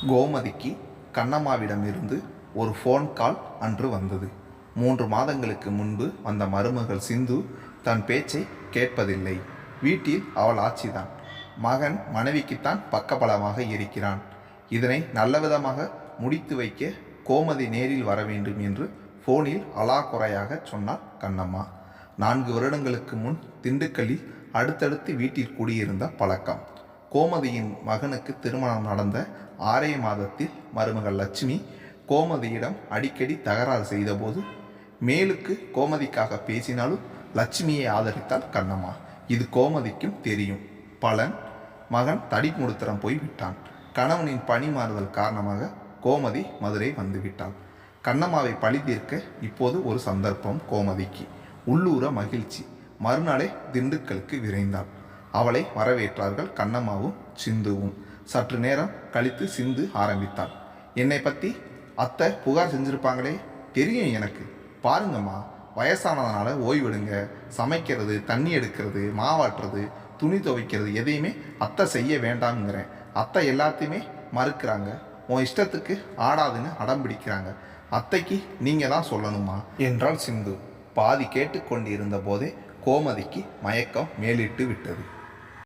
கோமதிக்கு கண்ணம்மாவிடமிருந்து ஒரு phone call அன்று வந்தது. 3 மாதங்களுக்கு முன்பு வந்த மருமகள் சிந்து தன் பேச்சை கேட்பதில்லை. வீட்டில் அவள் ஆட்சிதான். மகன் மனைவிக்குத்தான் பக்கபலமாக இருக்கிறான். இதனை நல்லவிதமாக முடித்து வைக்க கோமதி நேரில் வர வேண்டும் என்று ஃபோனில் அலாக்குறையாக சொன்னாள் கண்ணம்மா. 4 வருடங்களுக்கு முன் திண்டுக்கல்லில் அடுத்தடுத்து வீட்டில் குடியிருந்த பழக்கம். கோமதியின் மகனுக்கு திருமணம் நடந்த 6 மாதத்தில் மருமகள் லட்சுமி கோமதியிடம் அடிக்கடி தகராறு செய்தபோது மேலுக்கு கோமதிக்காக பேசினாலும் லட்சுமியை ஆதரித்தாள் கண்ணம்மா. இது கோமதிக்கும் தெரியும். பலன், மகன் தடிமுடுத்தரம் போய் விட்டான். கணவனின் பணி மாறுதல் காரணமாக கோமதி மதுரை வந்துவிட்டாள். கண்ணம்மாவை பழி தீர்க்க இப்போது ஒரு சந்தர்ப்பம் கோமதிக்கு. உள்ளூர மகிழ்ச்சி. மறுநாளே திண்டுக்கலுக்கு விரைந்தாள். அவளை வரவேற்றார்கள் கண்ணம்மாவும் சிந்துவும். சற்று நேரம் கழித்து சிந்து ஆரம்பித்தாள். என்னை பற்றி அத்தை புகார் செஞ்சுருப்பாங்களே, தெரியும் எனக்கு. பாருங்கம்மா, வயசானதுனால ஓய்வெடுங்க. சமைக்கிறது, தண்ணி எடுக்கிறது, மாவாட்டுறது, துணி துவைக்கிறது எதையுமே அத்தை செய்ய வேண்டாம்ங்கிறேன். அத்தை எல்லாத்தையுமே மறுக்கிறாங்க. உன் இஷ்டத்துக்கு ஆடாதுன்னு அடம் பிடிக்கிறாங்க. அத்தைக்கு நீங்கள் தான் சொல்லணுமா என்றாள் சிந்து. பாதி கேட்டுக்கொண்டிருந்த போதே கோமதிக்கு மயக்கம் மேலிட்டு விட்டது.